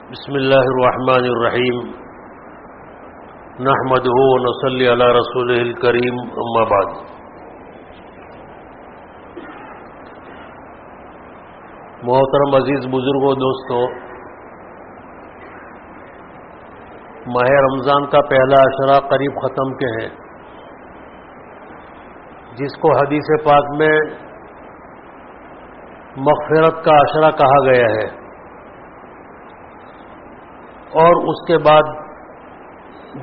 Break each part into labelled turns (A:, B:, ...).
A: بسم اللہ الرحمن الرحیم نحمدہ ونصلی علی رسولہ الکریم اما بعد۔ محترم عزیز بزرگوں، دوستو، ماہ رمضان کا پہلا عشرہ قریب ختم کے ہیں، جس کو حدیث پاک میں مغفرت کا عشرہ کہا گیا ہے، اور اس کے بعد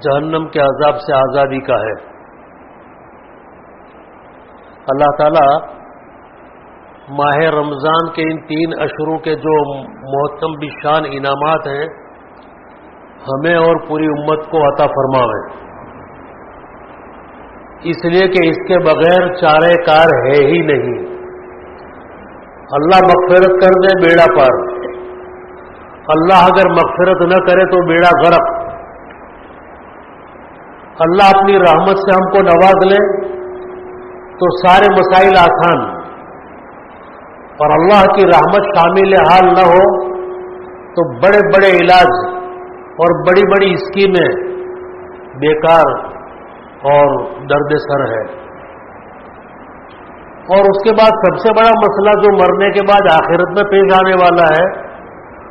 A: جہنم کے عذاب سے آزادی کا ہے۔ اللہ تعالی ماہ رمضان کے ان 3 اشروں کے جو محتم بشان انعامات ہیں، ہمیں اور پوری امت کو عطا فرماوے، اس لیے کہ اس کے بغیر چارہ کار ہے ہی نہیں۔ اللہ مغفرت کر دے بیڑا پار، اللہ اگر مغفرت نہ کرے تو بیڑا غرق۔ اللہ اپنی رحمت سے ہم کو نواز لے تو سارے مسائل آسان، اور اللہ کی رحمت شامل حال نہ ہو تو بڑے بڑے علاج اور بڑی بڑی اسکیمیں بیکار اور درد سر ہے۔ اور اس کے بعد سب سے بڑا مسئلہ جو مرنے کے بعد آخرت میں پیش آنے والا ہے،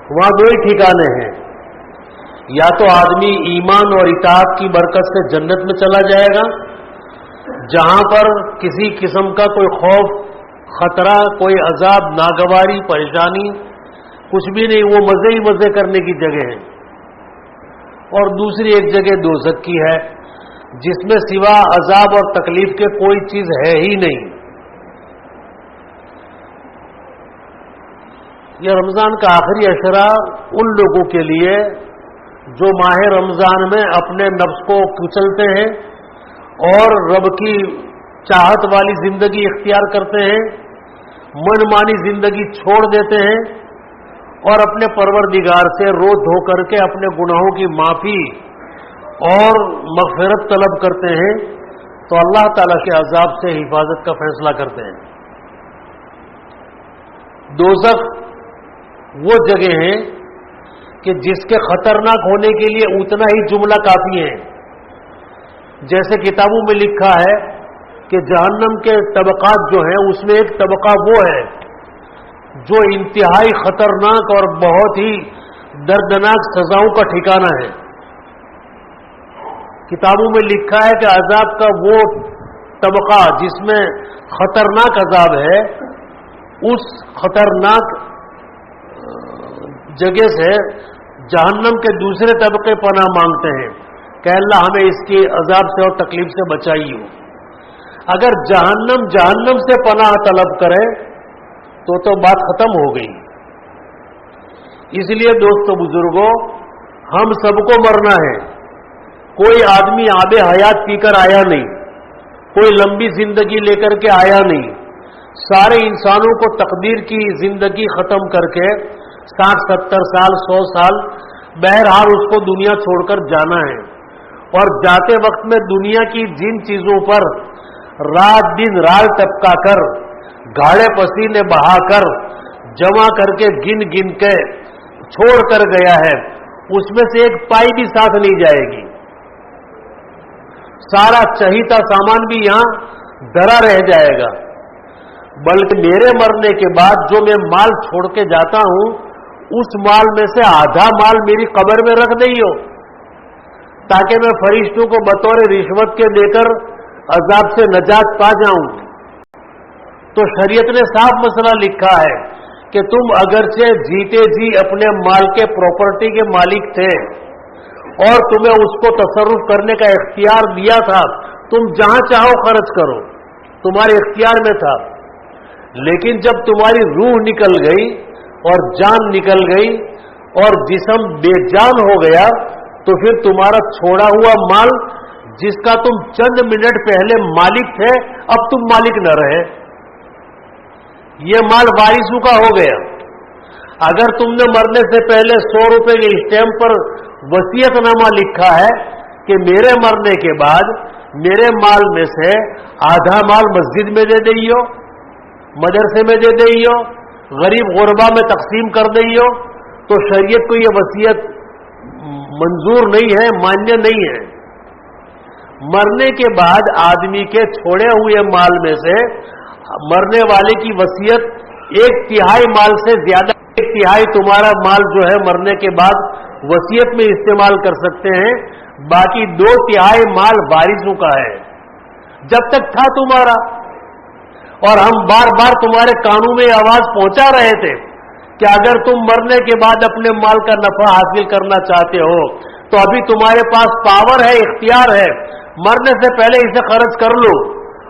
A: وہاں 2 ہی ٹھکانے ہیں، یا تو آدمی ایمان اور اطاعت کی برکت سے جنت میں چلا جائے گا، جہاں پر کسی قسم کا کوئی خوف، خطرہ، کوئی عذاب، ناگواری، پریشانی کچھ بھی نہیں، وہ مزے ہی مزے کرنے کی جگہ ہے۔ اور دوسری ایک جگہ دوزخ کی ہے، جس میں سوا عذاب اور تکلیف کے کوئی چیز ہے ہی نہیں۔ یہ رمضان کا آخری عشرہ ان لوگوں کے لیے جو ماہ رمضان میں اپنے نفس کو کچلتے ہیں اور رب کی چاہت والی زندگی اختیار کرتے ہیں، من مانی زندگی چھوڑ دیتے ہیں، اور اپنے پروردگار سے رو دھو کر کے اپنے گناہوں کی معافی اور مغفرت طلب کرتے ہیں، تو اللہ تعالیٰ کے عذاب سے حفاظت کا فیصلہ کرتے ہیں۔ دوزخ وہ جگہ ہیں کہ جس کے خطرناک ہونے کے لیے اتنا ہی جملہ کافی ہے۔ جیسے کتابوں میں لکھا ہے کہ جہنم کے طبقات جو ہیں، اس میں ایک طبقہ وہ ہے جو انتہائی خطرناک اور بہت ہی دردناک سزاؤں کا ٹھکانہ ہے۔ کتابوں میں لکھا ہے کہ عذاب کا وہ طبقہ جس میں خطرناک عذاب ہے، اس خطرناک جگہ سے جہنم کے دوسرے طبقے پناہ مانگتے ہیں کہ اللہ ہمیں اس کی عذاب سے اور تکلیف سے بچائیے۔ اگر جہنم سے پناہ طلب کرے تو بات ختم ہو گئی۔ اس لیے دوستو بزرگوں، ہم سب کو مرنا ہے، کوئی آدمی آب حیات پی کر آیا نہیں، کوئی لمبی زندگی لے کر کے آیا نہیں۔ سارے انسانوں کو تقدیر کی زندگی ختم کر کے 60-70 سال 100 سال بہرحال اس کو دنیا چھوڑ کر جانا ہے، اور جاتے وقت میں دنیا کی جن چیزوں پر رات دن رال ٹپکا کر، گاڑے پسینے بہا کر، جمع کر کے گن گن کے چھوڑ کر گیا ہے، اس میں سے ایک پائی بھی ساتھ نہیں جائے گی۔ سارا چہیتا سامان بھی یہاں دھرا رہ جائے گا، بلکہ میرے مرنے کے بعد جو میں مال چھوڑ کے جاتا ہوں، اس مال میں سے آدھا مال میری قبر میں رکھ دئیو، تاکہ میں فرشتوں کو بطور رشوت کے دے کر عذاب سے نجات پا جاؤں۔ تو شریعت نے صاف مسئلہ لکھا ہے کہ تم اگرچہ جیتے جی اپنے مال کے پراپرٹی کے مالک تھے اور تمہیں اس کو تصرف کرنے کا اختیار دیا تھا، تم جہاں چاہو خرچ کرو، تمہارے اختیار میں تھا، لیکن جب تمہاری روح نکل گئی اور جان نکل گئی اور جسم بے جان ہو گیا، تو پھر تمہارا چھوڑا ہوا مال جس کا تم چند منٹ پہلے مالک تھے، اب تم مالک نہ رہے، یہ مال وارثوں کا ہو گیا۔ اگر تم نے مرنے سے پہلے 100 روپے کے اسٹیمپ پر وصیت نامہ لکھا ہے کہ میرے مرنے کے بعد میرے مال میں سے آدھا مال مسجد میں دے دئیو، مدرسے میں دے دئیو، غریب غربا میں تقسیم کر دئیو، تو شریعت کو یہ وصیت منظور نہیں ہے، مانیہ نہیں ہے۔ مرنے کے بعد آدمی کے چھوڑے ہوئے مال میں سے مرنے والے کی وصیت 1/3 مال سے زیادہ، 1/3 تمہارا مال جو ہے مرنے کے بعد وصیت میں استعمال کر سکتے ہیں، باقی 2/3 مال وارثوں کا ہے جب تک تھا تمہارا۔ اور ہم بار بار تمہارے کانوں میں آواز پہنچا رہے تھے کہ اگر تم مرنے کے بعد اپنے مال کا نفع حاصل کرنا چاہتے ہو تو ابھی تمہارے پاس پاور ہے، اختیار ہے، مرنے سے پہلے اسے خرچ کر لو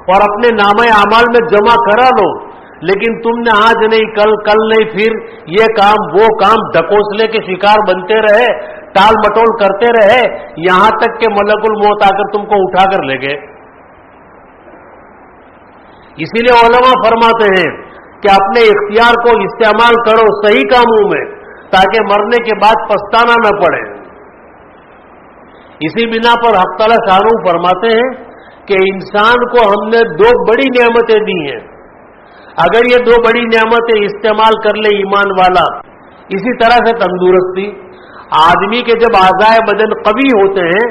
A: اور اپنے نامہ اعمال میں جمع کرا لو۔ لیکن تم نے آج نہیں، کل نہیں، پھر یہ کام وہ کام ڈھکوسلے کے شکار بنتے رہے، ٹال مٹول کرتے رہے، یہاں تک کہ ملک الموت آ کر تم کو اٹھا کر لے گئے۔ اسی لیے علماء فرماتے ہیں کہ اپنے اختیار کو استعمال کرو صحیح کاموں میں تاکہ مرنے کے بعد پچھتانا نہ پڑے۔ اسی بنا پر حق تعالیٰ شانہ فرماتے ہیں کہ انسان کو ہم نے 2 بڑی نعمتیں دی ہیں، اگر یہ 2 بڑی نعمتیں استعمال کر لے ایمان والا، اسی طرح سے تندرستی، آدمی کے جب اعضائے بدن قوی ہوتے ہیں،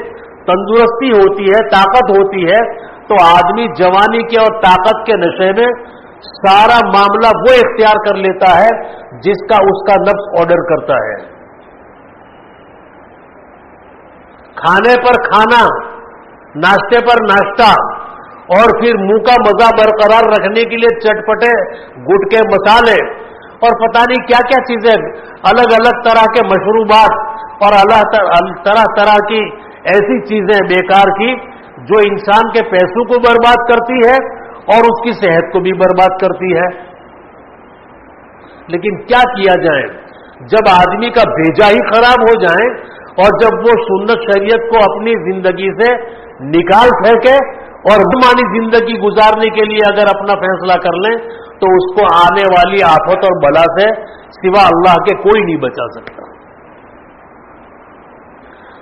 A: تندرستی ہوتی ہے، طاقت ہوتی ہے، تو آدمی جوانی کے اور طاقت کے نشے میں سارا معاملہ وہ اختیار کر لیتا ہے جس کا اس کا نفس آرڈر کرتا ہے۔ کھانے پر کھانا، ناشتے پر ناشتہ، اور پھر منہ کا مزہ برقرار رکھنے کے لیے چٹپٹے گٹکے مسالے اور پتہ نہیں کیا کیا چیزیں، الگ الگ طرح کے مشروبات اور طرح طرح کی ایسی چیزیں بیکار کی جو انسان کے پیسوں کو برباد کرتی ہے اور اس کی صحت کو بھی برباد کرتی ہے۔ لیکن کیا کیا جائے جب آدمی کا بھیجا ہی خراب ہو جائے اور جب وہ سنت شریعت کو اپنی زندگی سے نکال پھینکے اور مانی زندگی گزارنے کے لیے اگر اپنا فیصلہ کر لیں تو اس کو آنے والی آفت اور بلا سے سوا اللہ کے کوئی نہیں بچا سکتا۔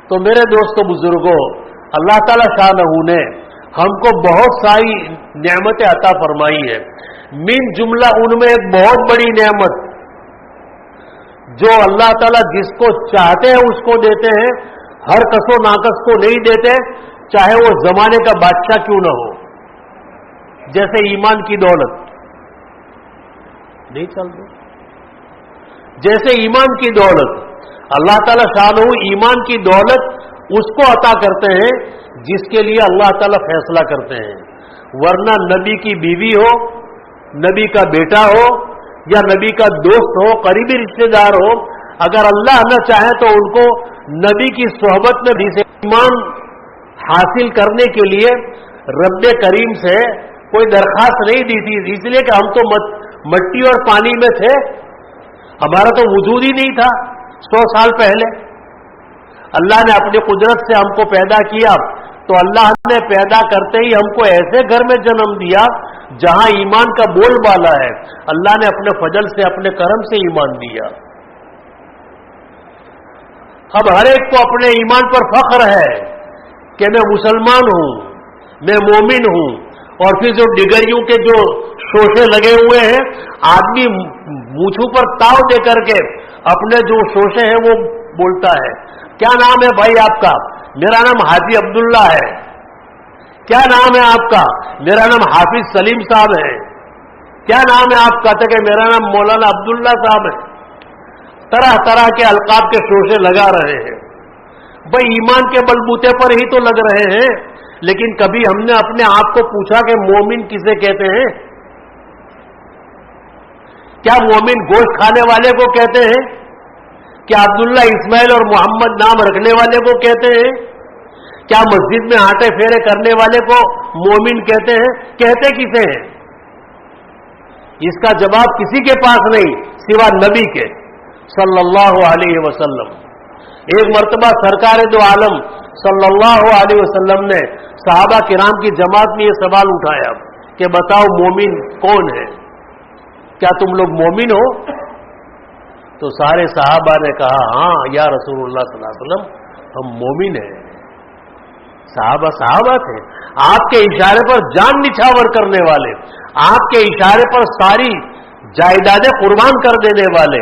A: تو میرے دوستو بزرگوں، اللہ تعالی شانہ نے ہم کو بہت ساری نعمتیں عطا فرمائی ہے، من جملہ ان میں ایک بہت بڑی نعمت جو اللہ تعالیٰ جس کو چاہتے ہیں اس کو دیتے ہیں، ہر کس و ناقص کو نہیں دیتے، چاہے وہ زمانے کا بادشاہ کیوں نہ ہو، جیسے ایمان کی دولت نہیں چلتے، جیسے ایمان کی دولت اللہ تعالیٰ شانہ ایمان کی دولت اس کو عطا کرتے ہیں جس کے لیے اللہ تعالیٰ فیصلہ کرتے ہیں، ورنہ نبی کی بیوی ہو، نبی کا بیٹا ہو یا نبی کا دوست ہو، قریبی رشتہ دار ہو، اگر اللہ نہ چاہے تو ان کو نبی کی صحبت میں بھی سے ایمان حاصل کرنے کے لیے رب کریم سے کوئی درخواست نہیں دی تھی، اس لیے کہ ہم تو مٹی اور پانی میں تھے، ہمارا تو وجود ہی نہیں تھا 100 سال پہلے۔ اللہ نے اپنی قدرت سے ہم کو پیدا کیا تو اللہ نے پیدا کرتے ہی ہم کو ایسے گھر میں جنم دیا جہاں ایمان کا بول بالا ہے، اللہ نے اپنے فضل سے، اپنے کرم سے ایمان دیا۔ اب ہر ایک کو اپنے ایمان پر فخر ہے کہ میں مسلمان ہوں، میں مومن ہوں، اور پھر جو ڈگریوں کے جو شوشے لگے ہوئے ہیں، آدمی مونچھوں پر تاؤ دے کر کے اپنے جو شوشے ہیں وہ بولتا ہے۔ کیا نام ہے بھائی آپ کا؟ میرا نام حاجی عبداللہ ہے۔ کیا نام ہے آپ کا؟ میرا نام حافظ سلیم صاحب ہے۔ کیا نام ہے آپ کا؟ کہ میرا نام مولانا عبداللہ صاحب ہے۔ طرح طرح کے القاب کے شوشے لگا رہے ہیں، بھائی ایمان کے بلبوتے پر ہی تو لگ رہے ہیں، لیکن کبھی ہم نے اپنے آپ کو پوچھا کہ مومن کسے کہتے ہیں؟ کیا مومن گوشت کھانے والے کو کہتے ہیں؟ کیا عبداللہ اسماعیل اور محمد نام رکھنے والے کو کہتے ہیں؟ کیا مسجد میں آٹے پھیرے کرنے والے کو مومن کہتے ہیں؟ کہتے کسے ہیں؟ اس کا جواب کسی کے پاس نہیں سوا نبی کے صلی اللہ علیہ وسلم۔ ایک مرتبہ سرکار دو عالم صلی اللہ علیہ وسلم نے صحابہ کرام کی جماعت میں یہ سوال اٹھایا کہ بتاؤ مومن کون ہے؟ کیا تم لوگ مومن ہو؟ تو سارے صحابہ نے کہا ہاں یا رسول اللہ صلی اللہ علیہ وسلم ہم مومن ہیں۔ صحابہ تھے، آپ کے اشارے پر جان نچھاور کرنے والے، آپ کے اشارے پر ساری جائیدادیں قربان کر دینے والے،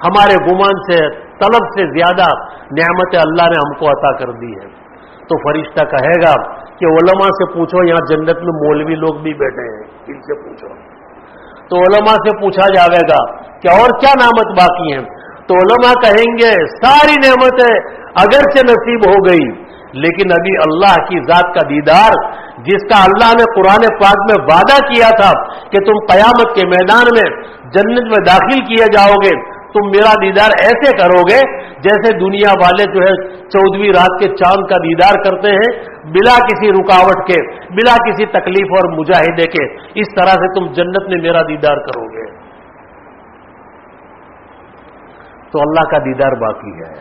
A: ہمارے گمان سے طلب سے زیادہ نعمتیں اللہ نے ہم کو عطا کر دی ہے. تو فرشتہ کہے گا کہ علماء سے پوچھو, یہاں جنت میں مولوی لوگ بھی بیٹھے ہیں, ان سے پوچھو. تو علماء سے پوچھا جائے گا کہ اور کیا نعمت باقی ہیں؟ تو علماء کہیں گے ساری نعمتیں اگرچہ نصیب ہو گئی, لیکن ابھی اللہ کی ذات کا دیدار, جس کا اللہ نے قرآن پاک میں وعدہ کیا تھا کہ تم قیامت کے میدان میں جنت میں داخل کیے جاؤ گے, تم میرا دیدار ایسے کرو گے جیسے دنیا والے جو ہے 14ویں رات کے چاند کا دیدار کرتے ہیں, بلا کسی رکاوٹ کے, بلا کسی تکلیف اور مجاہدے کے. اس طرح سے تم جنت میں میرا دیدار کرو گے. تو اللہ کا دیدار باقی ہے.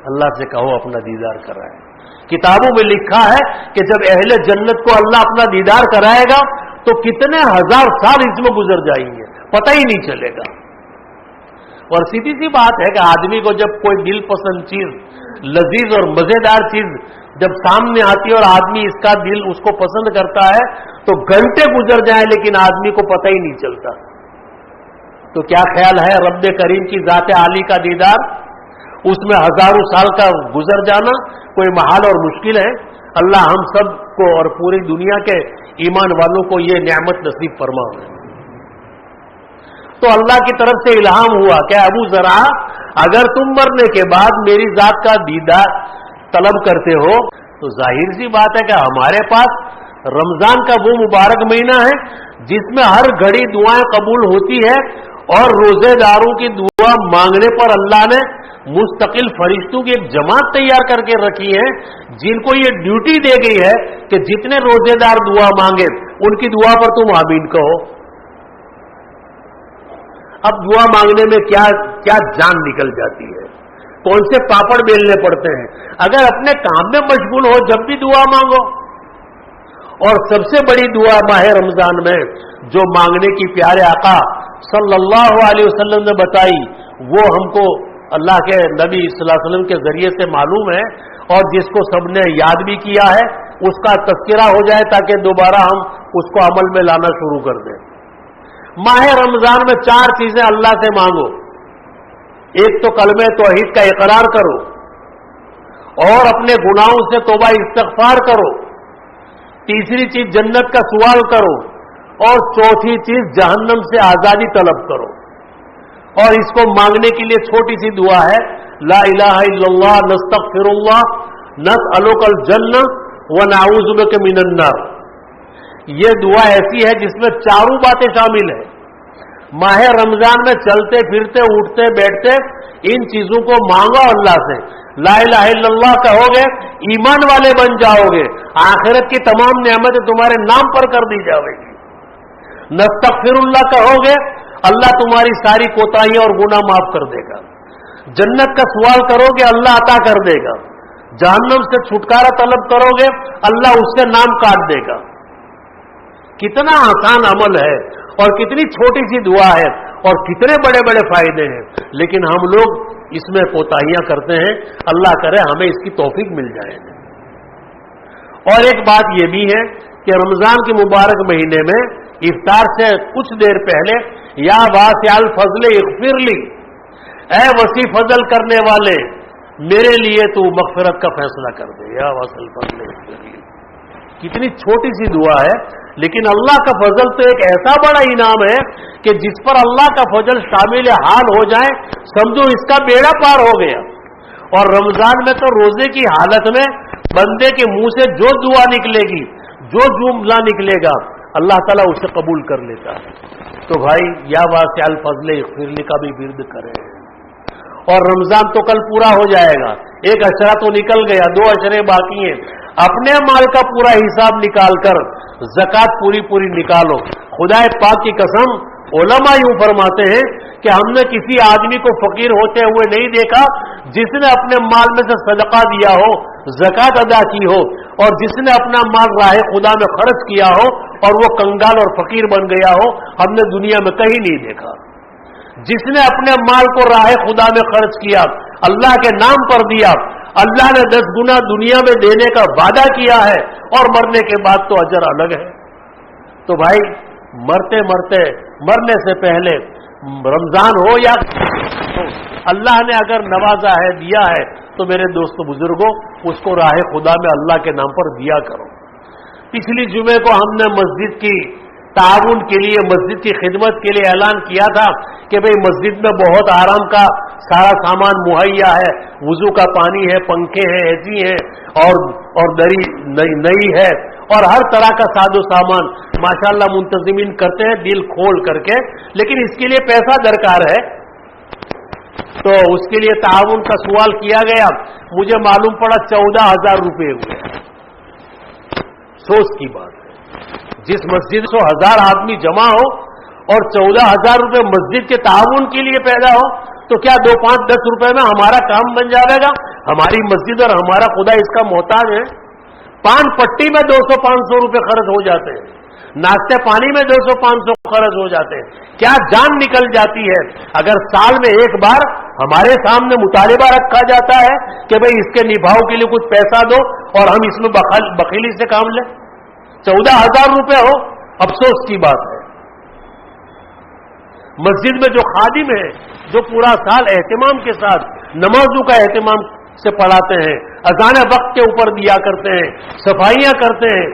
A: اللہ سے کہو اپنا دیدار کرائے. کتابوں میں لکھا ہے کہ جب اہل جنت کو اللہ اپنا دیدار کرائے گا تو کتنے ہزار سال اس میں گزر جائیں گے, پتہ ہی نہیں چلے گا. اور سیدھی سی بات ہے کہ آدمی کو جب کوئی دل پسند چیز, لذیذ اور مزیدار چیز جب سامنے آتی ہے اور آدمی اس کا دل اس کو پسند کرتا ہے تو گھنٹے گزر جائیں لیکن آدمی کو پتہ ہی نہیں چلتا. تو کیا خیال ہے رب کریم کی ذات عالی کا دیدار, اس میں ہزاروں سال کا گزر جانا کوئی محال اور مشکل ہے؟ اللہ ہم سب کو اور پوری دنیا کے ایمان والوں کو یہ نعمت نصیب فرما. تو اللہ کی طرف سے الہام ہوا کہ ابو ذرا, اگر تم مرنے کے بعد میری ذات کا دیدار طلب کرتے ہو تو ظاہر سی بات ہے کہ ہمارے پاس رمضان کا وہ مبارک مہینہ ہے جس میں ہر گھڑی دعائیں قبول ہوتی ہے, اور روزے داروں کی دعا مانگنے پر اللہ نے مستقل فرشتوں کی ایک جماعت تیار کر کے رکھی ہے جن کو یہ ڈیوٹی دے گئی ہے کہ جتنے روزے دار دعا مانگے ان کی دعا پر تم آمین کہو. اب دعا مانگنے میں کیا جان نکل جاتی ہے, کون سے پاپڑ بیلنے پڑتے ہیں. اگر اپنے کام میں مشغول ہو جب بھی دعا مانگو. اور سب سے بڑی دعا ماہ رمضان میں جو مانگنے کی پیارے آقا صلی اللہ علیہ وسلم نے بتائی, وہ ہم کو اللہ کے نبی صلی اللہ علیہ وسلم کے ذریعے سے معلوم ہے, اور جس کو سب نے یاد بھی کیا ہے, اس کا تذکرہ ہو جائے تاکہ دوبارہ ہم اس کو عمل میں لانا شروع کر دیں. ماہ رمضان میں 4 چیزیں اللہ سے مانگو. ایک تو کلمہ توحید کا اقرار کرو, اور اپنے گناہوں سے توبہ استغفار کرو. تیسری چیز جنت کا سوال کرو, اور چوتھی چیز جہنم سے آزادی طلب کرو. اور اس کو مانگنے کے لیے چھوٹی سی دعا ہے, لا الہ الا اللہ نستغفر اللہ نسألک الجنہ ونعوذ بک من النار. یہ دعا ایسی ہے جس میں چاروں باتیں شامل ہیں. ماہ رمضان میں چلتے پھرتے اٹھتے بیٹھتے ان چیزوں کو مانگو اللہ سے. لا الہ الا اللہ کہو گے ایمان والے بن جاؤ گے, آخرت کی تمام نعمتیں تمہارے نام پر کر دی جائے گی. نستغفر اللہ کہو گے اللہ تمہاری ساری کوتاہیاں اور گناہ معاف کر دے گا. جنت کا سوال کرو گے اللہ عطا کر دے گا. جہنم سے چھٹکارا طلب کرو گے اللہ اس سے نام کاٹ دے گا. کتنا آسان عمل ہے اور کتنی چھوٹی سی دعا ہے اور کتنے بڑے بڑے فائدے ہیں, لیکن ہم لوگ اس میں کوتاہیاں کرتے ہیں. اللہ کرے ہمیں اس کی توفیق مل جائے. اور ایک بات یہ بھی ہے کہ رمضان کے مبارک مہینے میں افطار سے کچھ دیر پہلے یا واسع الفضل اغفر لی, اے وسیع فضل کرنے والے میرے لیے تو مغفرت کا فیصلہ کر دے. یا واسع الفضل اغفر لی, کتنی چھوٹی سی دعا ہے, لیکن اللہ کا فضل تو ایک ایسا بڑا انعام ہے کہ جس پر اللہ کا فضل شامل حال ہو جائے سمجھو اس کا بیڑا پار ہو گیا. اور رمضان میں تو روزے کی حالت میں بندے کے منہ سے جو دعا نکلے گی, جو جملہ نکلے گا, اللہ تعالیٰ اسے قبول کر لیتا ہے. تو بھائی یا واسع الفضل اغفر لی کا بھی ورد کریں. اور رمضان تو کل پورا ہو جائے گا, ایک اشرہ تو نکل گیا, 2 اشرے باقی ہیں. اپنے مال کا پورا حساب نکال کر زکات پوری نکالو. خدا پاک کی قسم علماء یوں فرماتے ہیں کہ ہم نے کسی آدمی کو فقیر ہوتے ہوئے نہیں دیکھا جس نے اپنے مال میں سے صدقہ دیا ہو, زکات ادا کی ہو, اور جس نے اپنا مال راہ خدا میں خرچ کیا ہو اور وہ کنگال اور فقیر بن گیا ہو. ہم نے دنیا میں کہیں نہیں دیکھا. جس نے اپنے مال کو راہ خدا میں خرچ کیا, اللہ کے نام پر دیا, اللہ نے 10 گنا دنیا میں دینے کا وعدہ کیا ہے, اور مرنے کے بعد تو اجر الگ ہے. تو بھائی مرنے سے پہلے رمضان ہو یا اللہ نے اگر نوازا ہے، دیا ہے، تو میرے دوست بزرگوں اس کو راہ خدا میں اللہ کے نام پر دیا کرو۔ پچھلی جمعے کو ہم نے مسجد کی تعاون کے لیے، مسجد کی خدمت کے لیے اعلان کیا تھا کہ بھئی مسجد میں بہت آرام کا سارا سامان مہیا ہے، وضو کا پانی ہے، پنکھے ہیں، اے سی ہے، اور دری نئی ہے، اور ہر طرح کا ساز و سامان ماشاءاللہ منتظمین کرتے ہیں دل کھول کر کے، لیکن اس کے لیے پیسہ درکار ہے۔ تو اس کے لیے تعاون کا سوال کیا گیا، مجھے معلوم پڑا 14,000 روپے ہوئے۔ افسوس کی بات ہے، جس مسجد سے 1,000 آدمی جمع ہو اور 14,000 روپے مسجد کے تعاون کے لیے پیدا ہو، تو کیا 2, 5, 10 روپے میں ہمارا کام بن جائے گا؟ ہماری مسجد اور ہمارا خدا اس کا محتاج ہے؟ پان پٹی میں 200-500 روپے خرچ ہو جاتے ہیں، ناشتے پانی میں 200-500 خرچ ہو جاتے ہیں، کیا جان نکل جاتی ہے اگر سال میں ایک بار ہمارے سامنے مطالبہ رکھا جاتا ہے کہ بھئی اس کے نبھاؤ کے لیے کچھ پیسہ دو اور ہم اس میں بخیلی سے کام لیں۔ 14,000 روپے ہو، افسوس کی بات ہے۔ مسجد میں جو خادم ہیں، جو پورا سال اہتمام کے ساتھ نمازوں کا اہتمام سے پڑھاتے ہیں، اذان وقت کے اوپر دیا کرتے ہیں، صفائیاں کرتے ہیں،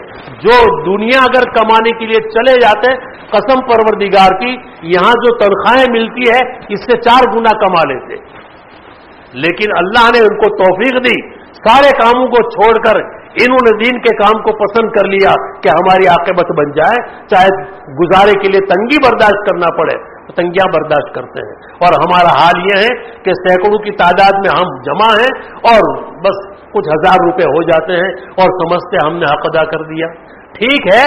A: جو دنیا اگر کمانے کے لیے چلے جاتے ہیں، قسم پروردگار کی یہاں جو تنخواہیں ملتی ہے اس سے 4 گنا کما لیتے، لیکن اللہ نے ان کو توفیق دی، سارے کاموں کو چھوڑ کر انہوں نے دین کے کام کو پسند کر لیا کہ ہماری عاقبت بن جائے، چاہے گزارے کے لیے تنگی برداشت کرنا پڑے، تنگیاں برداشت کرتے ہیں۔ اور ہمارا حال یہ ہے کہ سینکڑوں کی تعداد میں ہم جمع ہیں اور بس کچھ 1,000 روپے ہو جاتے ہیں اور سمجھتے ہم نے حق ادا کر دیا۔ ٹھیک ہے،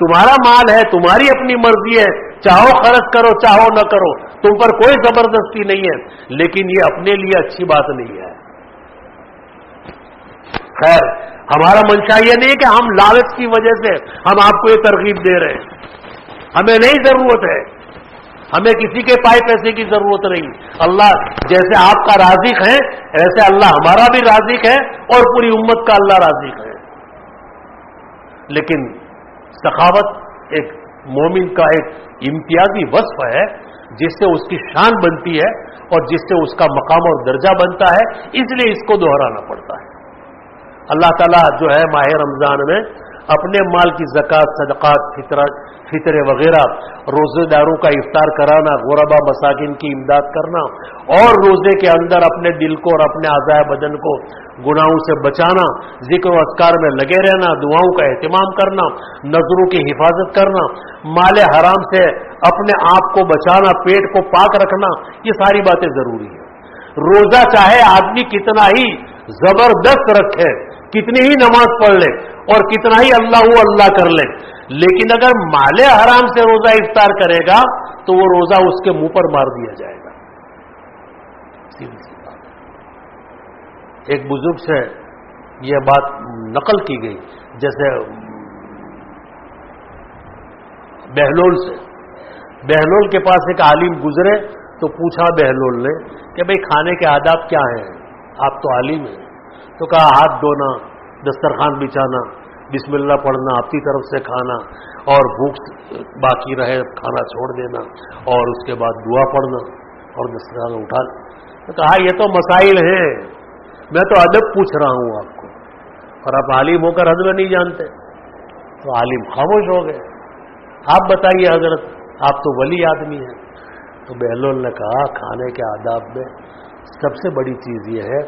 A: تمہارا مال ہے، تمہاری اپنی مرضی ہے، چاہو خرچ کرو چاہو نہ کرو، تم پر کوئی زبردستی نہیں ہے، لیکن یہ اپنے لیے اچھی بات نہیں ہے۔ خیر، ہمارا منشا یہ نہیں ہے کہ ہم لالچ کی وجہ سے ہم آپ کو یہ ترغیب دے رہے ہیں، ہمیں نہیں ضرورت ہے، ہمیں کسی کے پائے پیسے کی ضرورت نہیں۔ اللہ جیسے آپ کا رازق ہے ایسے اللہ ہمارا بھی رازق ہے اور پوری امت کا اللہ رازق ہے، لیکن سخاوت ایک مومن کا ایک امتیازی وصف ہے جس سے اس کی شان بنتی ہے اور جس سے اس کا مقام اور درجہ بنتا ہے، اس لیے اس کو دہرانا پڑتا ہے۔ اللہ تعالیٰ جو ہے ماہ رمضان میں اپنے مال کی زکوٰۃ، صدقات، فطرے وغیرہ، روزے داروں کا افطار کرانا، غربا مساکین کی امداد کرنا، اور روزے کے اندر اپنے دل کو اور اپنے اعضاء بدن کو گناہوں سے بچانا، ذکر و اذکار میں لگے رہنا، دعاؤں کا اہتمام کرنا، نظروں کی حفاظت کرنا، مال حرام سے اپنے آپ کو بچانا، پیٹ کو پاک رکھنا، یہ ساری باتیں ضروری ہیں۔ روزہ چاہے آدمی کتنا ہی زبردست رکھے، کتنی ہی نماز پڑھ لے اور کتنا ہی اللہ کر لے، لیکن اگر مال حرام سے روزہ افطار کرے گا تو وہ روزہ اس کے منہ پر مار دیا جائے گا۔ سیدھی سی بات۔ ایک بزرگ سے یہ بات نقل کی گئی، جیسے بہلول کے پاس ایک عالم گزرے تو پوچھا بہلول نے کہ بھئی کھانے کے آداب کیا ہیں، آپ تو عالم ہیں؟ تو کہا ہاتھ دھونا، دسترخوان بچھانا، بسم اللہ پڑھنا، اپنی طرف سے کھانا، اور بھوک باقی رہے کھانا چھوڑ دینا، اور اس کے بعد دعا پڑھنا اور دسترخوان اٹھا۔ تو کہا یہ تو مسائل ہیں، میں تو ادب پوچھ رہا ہوں آپ کو، اور آپ عالم ہو کر ادب نہیں جانتے۔ تو عالم خاموش ہو گئے۔ آپ بتائیے حضرت، آپ تو ولی آدمی ہیں۔ تو بہلول نے کہا کھانے کے آداب میں سب سے بڑی چیز یہ ہے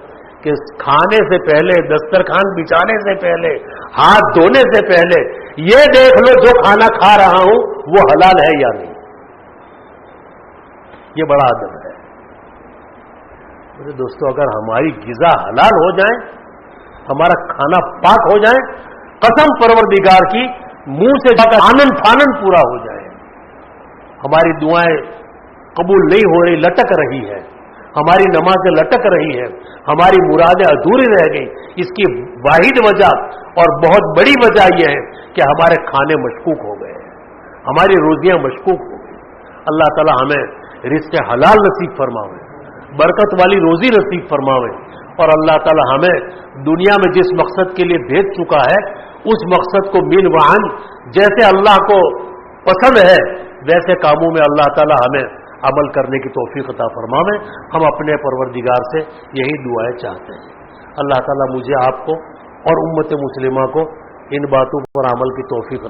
A: کہ کھانے سے پہلے، دسترخوان بچھانے سے پہلے، ہاتھ دھونے سے پہلے یہ دیکھ لو جو کھانا کھا رہا ہوں وہ حلال ہے یا نہیں۔ یہ بڑا ادب ہے میرے دوستو۔ اگر ہماری غذا حلال ہو جائے، ہمارا کھانا پاک ہو جائے، قسم پروردگار کی منہ سے جا کر آنن فانن پورا ہو جائے، ہماری دعائیں قبول نہیں ہو رہی، لٹک رہی ہے، ہماری نمازیں لٹک رہی ہے، ہماری مرادیں ادھوری رہ گئی، اس کی واحد وجہ اور بہت بڑی وجہ یہ ہے کہ ہمارے کھانے مشکوک ہو گئے، ہماری روزیاں مشکوک ہو گئی۔ اللہ تعالی ہمیں رزق حلال نصیب فرماوے، برکت والی روزی نصیب فرماوے، اور اللہ تعالی ہمیں دنیا میں جس مقصد کے لیے بھیج چکا ہے اس مقصد کو من وعن، جیسے اللہ کو پسند ہے ویسے کاموں میں اللہ تعالی ہمیں عمل کرنے کی توفیق عطا فرمائے. ہم اپنے پروردگار سے یہی دعائیں چاہتے ہیں. اللہ تعالیٰ مجھے آپ کو اور امت مسلمہ کو ان باتوں پر عمل کی توفیق